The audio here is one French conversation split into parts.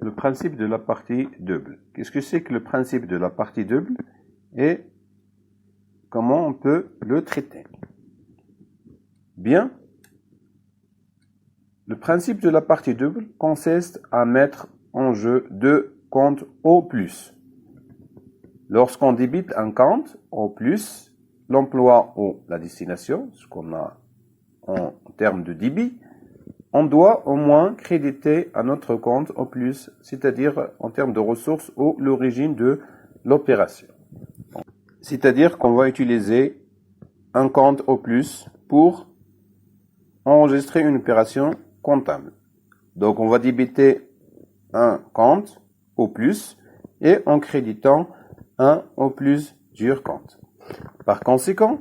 le principe de la partie double. Qu'est-ce que c'est que le principe de la partie double et comment on peut le traiter? Bien, le principe de la partie double consiste à mettre en jeu deux comptes au plus. Lorsqu'on débite un compte au plus, l'emploi ou la destination, ce qu'on a en termes de débit, on doit au moins créditer à notre compte au plus, c'est-à-dire en termes de ressources ou l'origine de l'opération. C'est-à-dire qu'on va utiliser un compte au plus pour enregistrer une opération comptable. Donc on va débiter un compte au plus et en créditant un au plusieurs comptes. Par conséquent,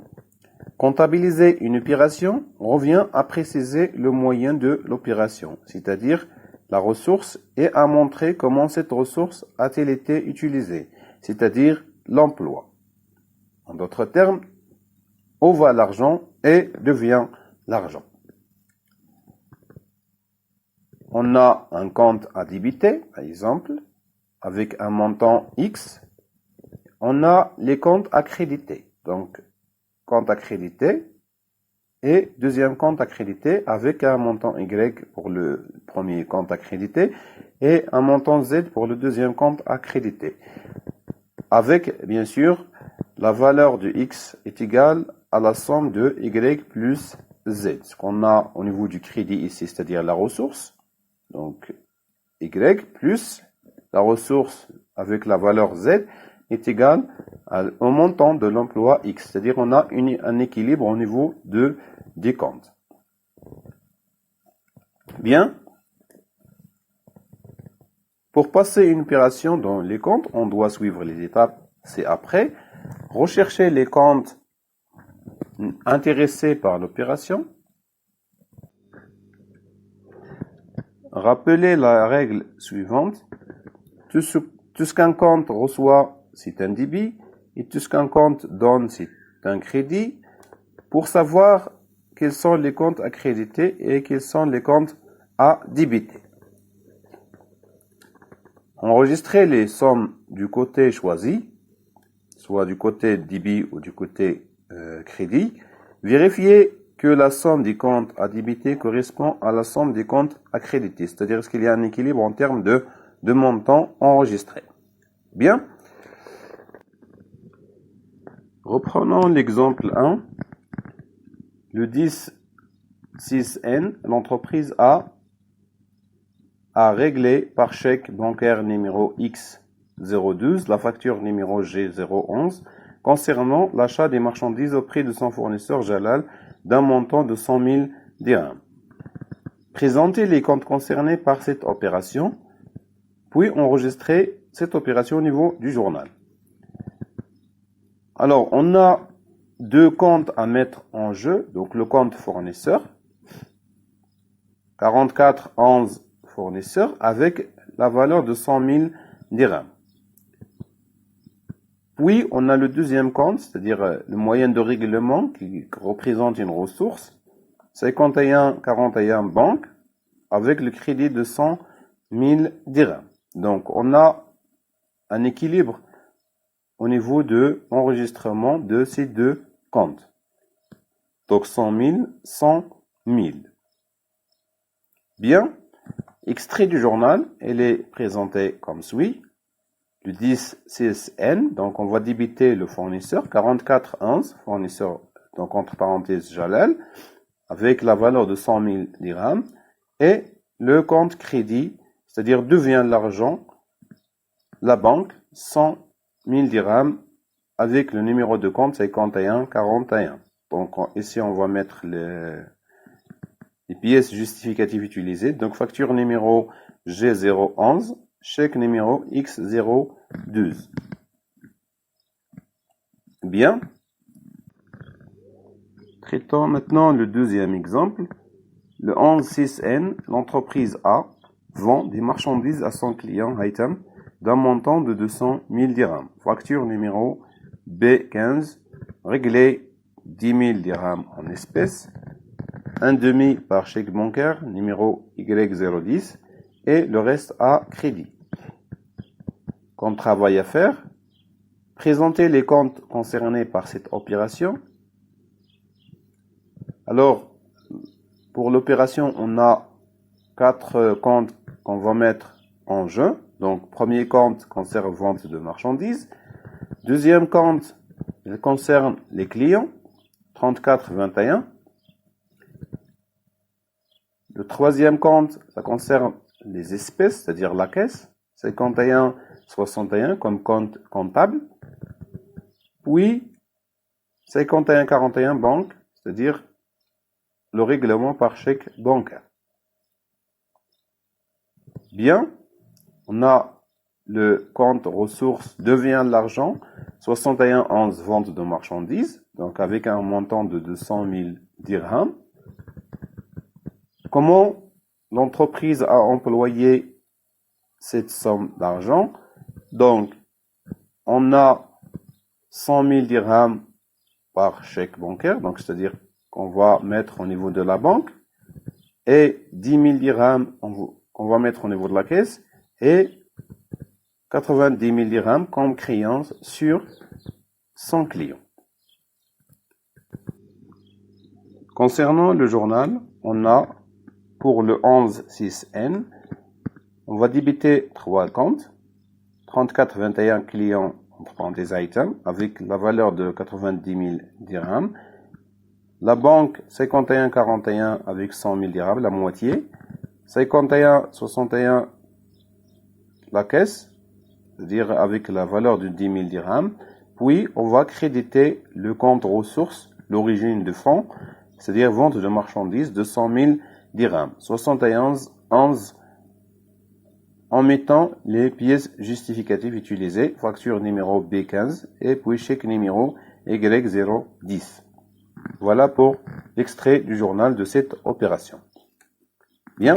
comptabiliser une opération revient à préciser le moyen de l'opération, c'est-à-dire la ressource, et à montrer comment cette ressource a-t-elle été utilisée, c'est-à-dire l'emploi. En d'autres termes, où va l'argent et devient l'argent. On a un compte à débiter, par exemple, avec un montant X. On a les comptes à créditer. Donc, compte à créditer et deuxième compte à créditer avec un montant Y pour le premier compte à créditer et un montant Z pour le deuxième compte à créditer. Avec, bien sûr, la valeur de X est égale à la somme de Y plus Z. Ce qu'on a au niveau du crédit ici, c'est-à-dire la ressource. Donc, Y plus la ressource avec la valeur Z est égal au montant de l'emploi X. C'est-à-dire on a un équilibre au niveau des comptes. Bien. Pour passer une opération dans les comptes, on doit suivre les étapes ci-après. Rechercher les comptes intéressés par l'opération. Rappelez la règle suivante. Tout ce qu'un compte reçoit, c'est un débit, et tout ce qu'un compte donne, c'est un crédit, pour savoir quels sont les comptes à créditer et quels sont les comptes à débiter. Enregistrez les sommes du côté choisi, soit du côté débit ou du côté crédit. Vérifiez que la somme des comptes à débiter correspond à la somme des comptes à créditer, c'est-à-dire est-ce qu'il y a un équilibre en termes de montant enregistré. Bien. Reprenons l'exemple 1. Le 10-6N, l'entreprise a réglé par chèque bancaire numéro X012 la facture numéro G011 concernant l'achat des marchandises auprès de son fournisseur Jalal d'un montant de 100 000 dirhams. Présentez les comptes concernés par cette opération, puis enregistrer cette opération au niveau du journal. Alors, on a deux comptes à mettre en jeu. Donc, le compte fournisseur, 4411 fournisseur, avec la valeur de 100 000 dirhams. Puis, on a le deuxième compte, c'est-à-dire le moyen de règlement qui représente une ressource, 5141 banque, avec le crédit de 100 000 dirhams. Donc, on a un équilibre au niveau de enregistrement de ces deux comptes. Donc, 100 000, 100 000. Bien. Extrait du journal, elle est présentée comme suit. Le 10-6N, donc on va débiter le fournisseur, 4411, fournisseur, donc entre parenthèses Jalal, avec la valeur de 100 000 dirhams, et le compte crédit, c'est-à-dire d'où vient l'argent, la banque, 100 000 dirhams, avec le numéro de compte 5141. Donc ici on va mettre les pièces justificatives utilisées. Donc facture numéro G011, chèque numéro X012. Bien. Traitons maintenant le deuxième exemple. Le 11-6N, l'entreprise A vend des marchandises à son client Haytham d'un montant de 200 000 dirhams. Facture numéro B15, réglé 10 000 dirhams en espèces, un demi par chèque bancaire numéro Y010 et le reste à crédit. Comme travail à faire, présenter les comptes concernés par cette opération. Alors, pour l'opération, on a 4 comptes qu'on va mettre en jeu. Donc, premier compte concerne vente de marchandises. Deuxième compte, il concerne les clients, 34,21. Le troisième compte, ça concerne les espèces, c'est-à-dire la caisse, 51,61 comme compte comptable. Puis, 51,41 banque, c'est-à-dire le règlement par chèque bancaire. Bien, on a le compte ressources devient l'argent, 61,11 vente de marchandises, donc avec un montant de 200 000 dirhams. Comment l'entreprise a employé cette somme d'argent? Donc, on a 100 000 dirhams par chèque bancaire, donc c'est-à-dire qu'on va mettre au niveau de la banque, et 10 000 dirhams qu'on va mettre au niveau de la caisse, et 90 000 dirhams comme créance sur son client. Concernant le journal, on a pour le 11-6N, on va débiter 3 comptes, 34,21 clients entre parenthèses items avec la valeur de 90 000 dirhams. La banque 51,41 avec 100 000 dirhams, la moitié. 51,61 la caisse, c'est-à-dire avec la valeur de 10 000 dirhams. Puis, on va créditer le compte ressources, l'origine de fonds, c'est-à-dire vente de marchandises de 100 000 dirhams. 71,11 en mettant les pièces justificatives utilisées, facture numéro B15 et puis chèque numéro Y010. Voilà pour l'extrait du journal de cette opération. Bien.